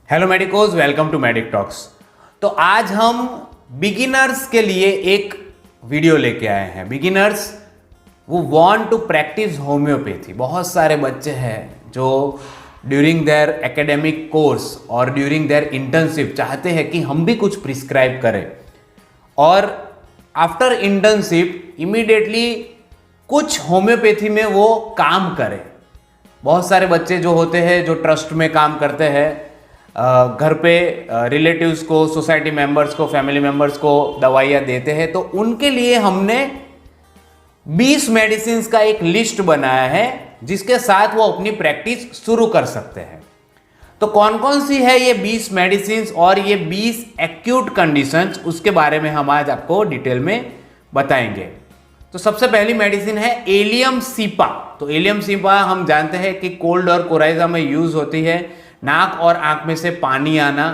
Hello medicos, welcome to Medic Talks. तो आज हम बिगिनर्स के लिए एक वीडियो लेके आए हैं। बिगिनर्स वो वांट टू प्रैक्टिस होम्योपैथी। बहुत सारे बच्चे हैं जो ड्यूरिंग देयर एकेडमिक कोर्स और ड्यूरिंग देयर इंटर्नशिप चाहते हैं कि हम भी कुछ प्रिस्क्राइब करें, और आफ्टर इंटर्नशिप इमीडिएटली कुछ होम्योपैथी में वो काम करें। बहुत सारे बच्चे जो होते हैं जो ट्रस्ट में काम करते हैं, घर पे रिलेटिव्स को, सोसाइटी मेंबर्स को, फैमिली मेंबर्स को दवाइयाँ देते हैं, तो उनके लिए हमने 20 मेडिसिन का एक लिस्ट बनाया है जिसके साथ वो अपनी प्रैक्टिस शुरू कर सकते हैं। तो कौन कौन सी है ये 20 मेडिसिन और ये 20 एक्यूट कंडीशंस, उसके बारे में हम आज आपको डिटेल में बताएंगे। तो सबसे पहली मेडिसिन है एलियम सीपा। तो एलियम सीपा हम जानते हैं कि कोल्ड और कोराइजा में यूज होती है, नाक और आंख में से पानी आना।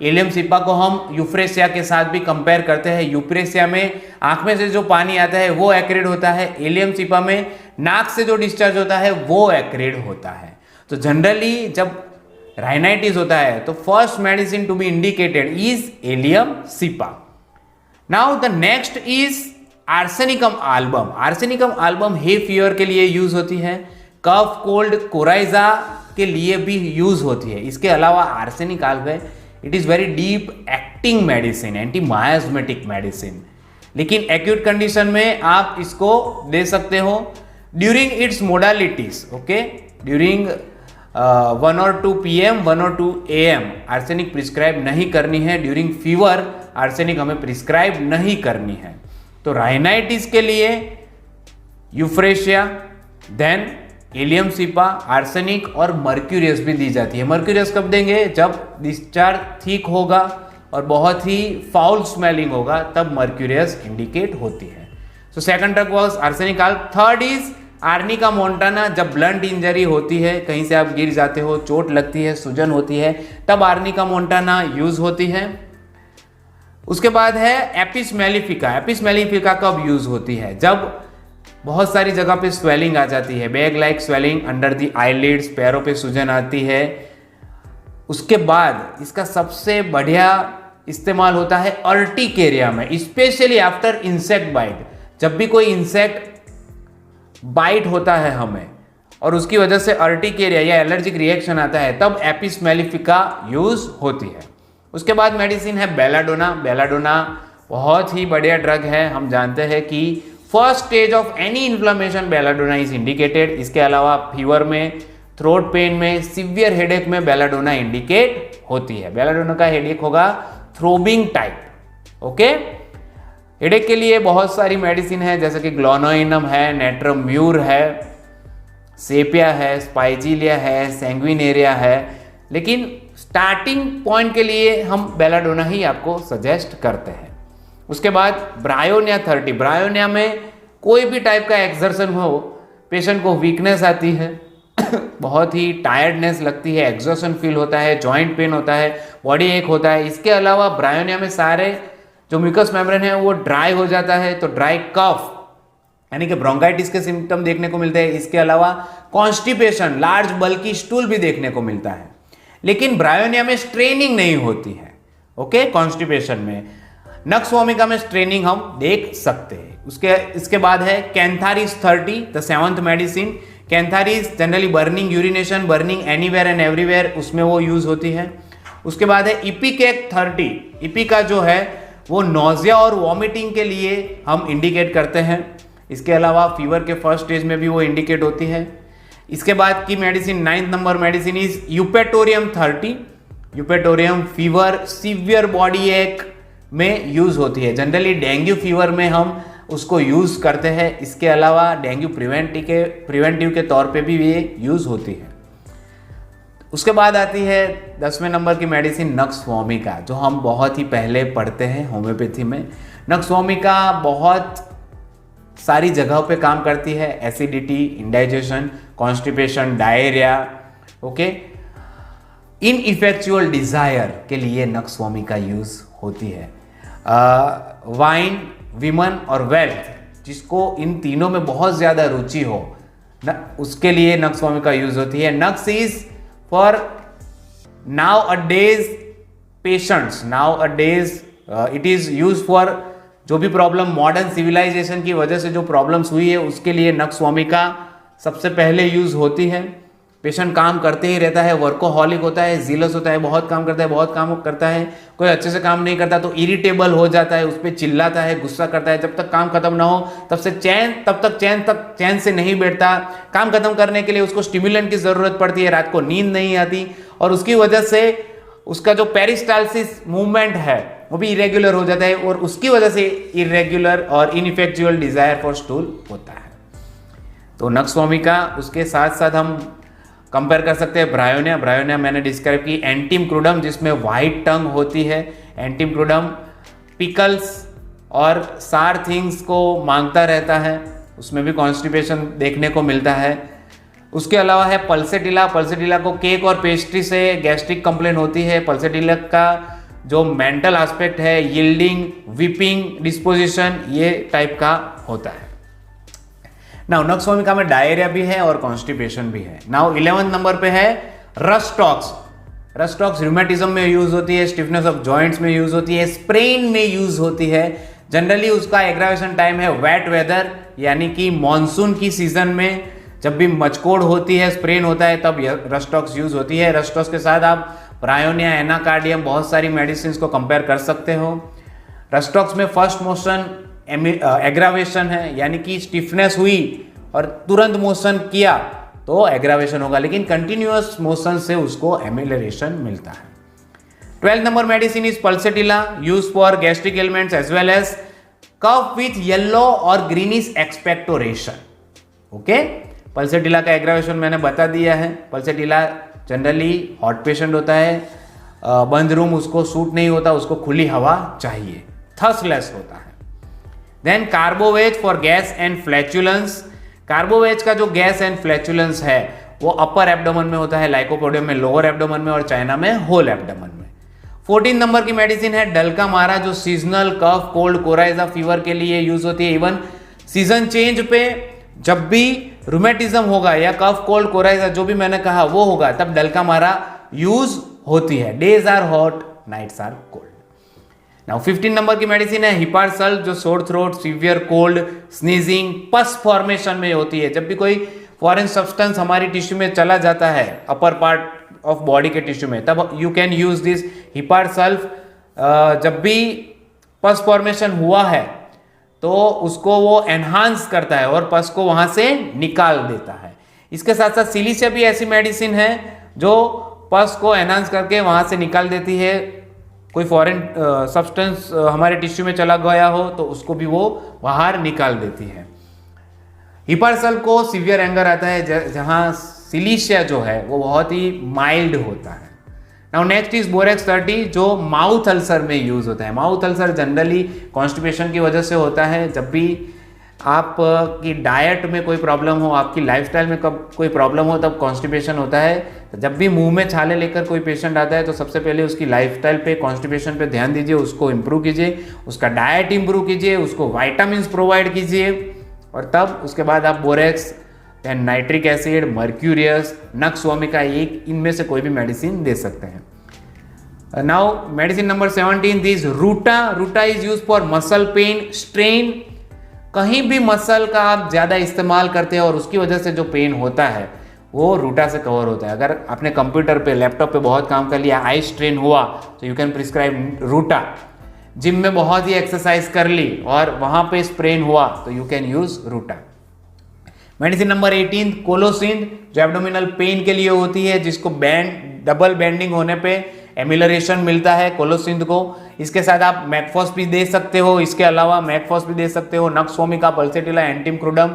एलियम सीपा को हम यूफ्रेसिया के साथ भी कंपेयर करते हैं। यूफ्रेसिया में आंख में से जो पानी आता है वो एक्रिड होता है, एलियम सीपा में नाक से जो डिस्चार्ज होता है वो एक्रिड होता है। तो जनरली जब राइनाइटिस होता है तो first medicine to be indicated is Allium cepa. Now the next is Arsenicum album. Arsenicum album hay fever के लिए यूज होती है, कफ, कोल्ड, कोराइजा के लिए भी यूज होती है। इसके अलावा arsenic album it is very deep acting medicine, anti miasmatic medicine. लेकिन एक्यूट कंडीशन में आप इसको दे सकते हो during its modalities. Okay, during 1 और 2 PM 1 और 2 AM आर्सेनिक प्रिस्क्राइब नहीं करनी है। ड्यूरिंग फीवर आर्सेनिक हमें प्रिस्क्राइब नहीं करनी है। तो राइनाइटिस के लिए Euphrasia, then Allium cepa, arsenic और मर्क्यूरियस भी दी जाती है। मर्क्यूरियस कब देंगे? जब डिस्चार्ज थिक होगा और बहुत ही फाउल स्मेलिंग होगा, तब मर्क्यूरियस इंडिकेट होती है। So second drug was arsenic. Third is arnica Montana. जब ब्लंट इंजरी होती है, कहीं से आप गिर जाते हो, चोट लगती है, सूजन होती है, तब आर्निका मोंटाना यूज होती है। उसके बाद है एपिस मेलिफिका। एपिस मेलिफिका कब यूज होती है? जब बहुत सारी जगह पे स्वेलिंग आ जाती है, bag like swelling under the eyelids, पैरों पे सूजन आती है। उसके बाद इसका सबसे बढ़िया इस्तेमाल होता है अर्टिकेरिया में, स्पेशली आफ्टर इंसेक्ट बाइट। जब भी कोई इंसेक्ट बाइट होता है हमें और उसकी वजह से अर्टिकेरिया या एलर्जिक रिएक्शन आता है, तब एपिस मेलिफिका यूज होती है। उसके बाद मेडिसिन है बेलाडोना। बेलाडोना बहुत ही बढ़िया ड्रग है। हम जानते हैं कि first stage of any inflammation belladonna is indicated. इसके अलावा फीवर में, थ्रोट पेन में, सीवियर हेडेक में बेलाडोना इंडिकेट होती है। बेलाडोना का हेडेक होगा थ्रोबिंग टाइप। ओके, हेडेक के लिए बहुत सारी मेडिसिन है, जैसे कि ग्लोनोइनम है, नेट्रोम्यूर है, सेपिया है, स्पाइजिलिया है, सैंग्विनेरिया है। लेकिन स्टार्टिंग पॉइंट के लिए हम बेलाडोना ही आपको सजेस्ट करते हैं। उसके बाद ब्रायोनिया 30। ब्रायोनिया में कोई भी टाइप का एक्सर्शन हो, पेशेंट को वीकनेस आती है, बहुत ही टायर्डनेस लगती है, एग्जॉशन फील होता है, जॉइंट पेन होता है, बॉडी एक होता है। इसके अलावा ब्रायोनिया में सारे जो म्यूकस मेम्ब्रेन है वो ड्राई हो जाता है, तो ड्राई कफ यानी कि ब्रोंकाइटिस के सिम्टम देखने को मिलते हैं। इसके अलावा कॉन्स्टिपेशन, लार्ज बल्की स्टूल भी देखने को मिलता है। लेकिन ब्रायोनिया में स्ट्रेनिंग नहीं होती है। ओके, कॉन्स्टिपेशन में, नक्स वोमिका में स्ट्रेनिंग हम देख सकते हैं। इसके बाद है cantharis 30, the 7th medicine. Cantharis generally burning urination, burning anywhere and everywhere, उसमें वो यूज होती है। उसके बाद है इपिकेक 30। इपिका जो है वो नोजिया और वॉमिटिंग के लिए हम इंडिकेट करते हैं। इसके अलावा फीवर के फर्स्ट स्टेज में भी वो इंडिकेट होती है। इसके बाद की medicine 9th number medicine is Eupatorium 30। Eupatorium fever, severe body एक में यूज होती है। जनरली डेंगू फीवर में हम उसको यूज करते हैं। इसके अलावा डेंगू प्रिवेंटिव के तौर पे भी ये यूज होती है। उसके बाद आती है 10वें नंबर की मेडिसिन नक्स वोमिका, जो हम बहुत ही पहले पढ़ते हैं होम्योपैथी में। नक्स वोमिका बहुत सारी जगहों पे काम करती है, acidity, indigestion, constipation, diarrhoea. Okay, ineffectual desire के लिए नक्स वोमिका यूज होती है। वाइन, विमन और वेल्थ, जिसको इन तीनों में बहुत ज़्यादा रुचि हो उसके लिए नक्स वोमिका यूज होती है। Nux is for nowadays patients, nowadays it is use for जो भी प्रॉब्लम मॉडर्न सिविलाइजेशन की वजह से जो प्रॉब्लम्स हुई है उसके लिए नक्सवामिका सबसे पहले यूज होती है। पेशेंट काम करते ही रहता है, वर्कोहॉलिक होता है, जीलस होता है, बहुत काम करता है, बहुत काम करता है, कोई अच्छे से काम नहीं करता तो इरिटेबल हो जाता है, उस पर चिल्लाता है, गुस्सा करता है, जब तक काम खत्म ना हो तब तक चैन से नहीं बैठता। काम खत्म करने के लिए उसको स्टिमुलेंट की जरूरत पड़ती है, रात को नींद नहीं आती और उसकी वजह से उसका जो पेरिस्टाल्सिस मूवमेंट है वो भी इरेग्युलर हो जाता है और उसकी वजह से इरेग्युलर और इनइफेक्चुअल डिजायर फॉर स्टूल होता है। तो नक्सवामिका, उसके साथ साथ हम कंपेयर कर सकते हैं ब्रायोनिया। ब्रायोनिया मैंने डिस्क्राइब की, एंटीम क्रूडम जिसमें व्हाइट टंग होती है, एंटीम क्रूडम पिकल्स और सार थिंग्स को मांगता रहता है, उसमें भी कॉन्स्टिपेशन देखने को मिलता है। उसके अलावा है पल्सेटिला। पल्सेटिला को केक और पेस्ट्री से गैस्ट्रिक कंप्लेन होती है। पल्सेटिला का जो मेंटल एस्पेक्ट है, यील्डिंग, वीपिंग डिस्पोजिशन, ये टाइप का होता है। नाउ नक्सवामिका में डायरिया भी है और कॉन्स्टिपेशन भी है। नाउ 11वें नंबर पे है रस्टॉक्स। रस्टॉक्स रूमेटिज्म में यूज होती है, स्टिफनेस ऑफ जॉइंट्स में यूज होती है, स्प्रेन में यूज होती है। जनरली उसका एग्रावेशन टाइम है वेट वेदर, यानी कि मॉनसून की सीजन में जब भी मचकोड़ होती है, स्प्रेन होता है, तब रस्टॉक्स यूज होती है। रस्टॉक्स के साथ आप ब्रायोनिया, एनाकार्डियम, बहुत सारी मेडिसिन को कंपेयर कर सकते हो। रस्टॉक्स में फर्स्ट मोशन एग्रावेशन है, यानी कि स्टिफनेस हुई और तुरंत मोशन किया तो एग्रावेशन होगा, लेकिन कंटिन्यूअस मोशन से उसको एमिलरेशन मिलता है। 12th number medicine is Pulsatilla, use for gastric ailments as well as cough with yellow और ग्रीनिश एक्सपेक्टोरेशन। ओके, पल्सेटिला का एग्रावेशन मैंने बता दिया है। पल्सेटिला जनरली हॉट पेशेंट होता है, बंद रूम उसको सूट नहीं होता, उसको खुली हवा चाहिए, थर्स्टलेस होता है। Then Carbo veg for gas and flatulence. Carbo veg का जो गैस एंड फ्लैचुलेंस है वो अपर एब्डोमेन में होता है, लाइकोपोडियम में लोअर एब्डोमेन में और चाइना में होल एब्डोमेन में। 14 नंबर की मेडिसिन है डल्कामारा, जो सीजनल कफ, कोल्ड, कोराइजा फीवर के लिए यूज होती है। इवन सीजन चेंज पे जब भी रूमेटिज्म होगा या कफ, कोल्ड, कोराइजा जो भी मैंने कहा वो होगा, तब डल्कामारा यूज होती है। Days are hot, nights are cold. Now 15 number की मेडिसिन है हिपारसल, जो sore throat, severe cold, sneezing, pus formation में होती है। जब भी कोई फॉरेन सब्सटेंस हमारी टिश्यू में चला जाता है, अपर पार्ट ऑफ बॉडी के टिश्यू में, तब यू कैन यूज दिस हिपारसल्फ। जब भी पस फॉर्मेशन हुआ है तो उसको वो एनहांस करता है और पस को वहां से निकाल देता है। इसके साथ साथ सिलिसिया भी ऐसी मेडिसिन है जो पस को एनहांस करके वहां से निकाल देती है। कोई फॉरेन सब्सटेंस हमारे टिश्यू में चला गया हो तो उसको भी वो बाहर निकाल देती है। हिपारसल को सीवियर एंगर आता है, जहां सिलिशिया जो है वो बहुत ही माइल्ड होता है। नाउ नेक्स्ट इज बोरेक्स 30, जो माउथ अल्सर में यूज होता है। माउथ अल्सर जनरली कॉन्स्टिपेशन की वजह से होता है। जब भी आप की डाइट में कोई प्रॉब्लम हो, आपकी लाइफस्टाइल में कब कोई प्रॉब्लम हो, तब कॉन्स्टिपेशन होता है। तो जब भी मुंह में छाले लेकर कोई पेशेंट आता है तो सबसे पहले उसकी लाइफस्टाइल पे, कॉन्स्टिपेशन पे ध्यान दीजिए, उसको इम्प्रूव कीजिए, उसका डाइट इम्प्रूव कीजिए, उसको वाइटामिन प्रोवाइड कीजिए और तब उसके बाद आप borax, then nitric acid, Mercurius, Nux vomica, एक इनमें से कोई भी मेडिसिन दे सकते हैं। Now medicine number 17 is Ruta. Ruta is use for muscle pain, strain. कहीं भी मसल का आप ज्यादा इस्तेमाल करते हैं और उसकी वजह से जो पेन होता है वो रूटा से कवर होता है। अगर आपने कंप्यूटर पे, लैपटॉप पे बहुत काम कर लिया, आई स्ट्रेन हुआ, तो you can prescribe ruta. Gym में बहुत ही एक्सरसाइज कर ली और वहां पे स्प्रेन हुआ तो you can use ruta. Medicine number 18 कोलोसिन, जो एब्डोमिनल पेन के लिए होती है, जिसको डबल बेंडिंग होने पे एमिलरेशन मिलता है कोलोसिन को। इसके साथ आप मैकफॉस भी दे सकते हो, इसके अलावा मैकफॉस भी दे सकते हो, नक्सवामिका, पल्सेटिला, एंटीम क्रूडम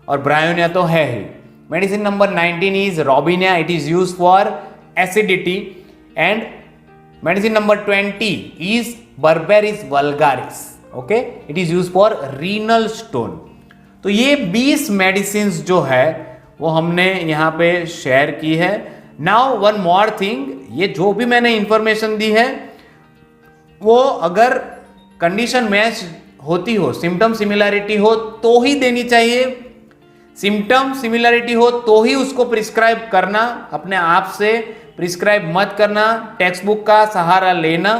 और ब्रायोनिया तो है ही। Medicine number 19 is robinia, it is use for acidity. And medicine number 20 is berberis vulgaris, okay, it is use for renal stone. तो ये 20 मेडिसिन जो है वो हमने यहाँ पे शेयर की है। नाउ वन मोर थिंग, ये जो भी मैंने इंफॉर्मेशन दी है वो अगर कंडीशन मैच होती हो, सिम्टम सिमिलैरिटी हो तो ही देनी चाहिए। सिम्टम सिमिलरिटी हो तो ही उसको प्रिस्क्राइब करना, अपने आप से प्रिस्क्राइब मत करना, टेक्स्ट बुक का सहारा लेना।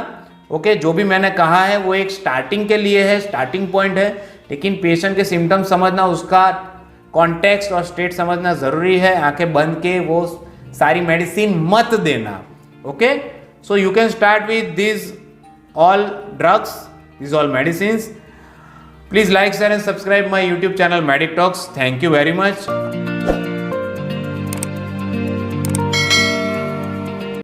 ओके, जो भी मैंने कहा है वो एक स्टार्टिंग के लिए है, स्टार्टिंग पॉइंट है, लेकिन पेशेंट के सिम्टम समझना, उसका कॉन्टेक्स्ट और स्टेट समझना जरूरी है। आंखें बंद के वो सारी मेडिसिन मत देना। Okay, so you can start with this all drugs, these all medicines. Please like, share and subscribe my YouTube channel Medic Talks. Thank you very much.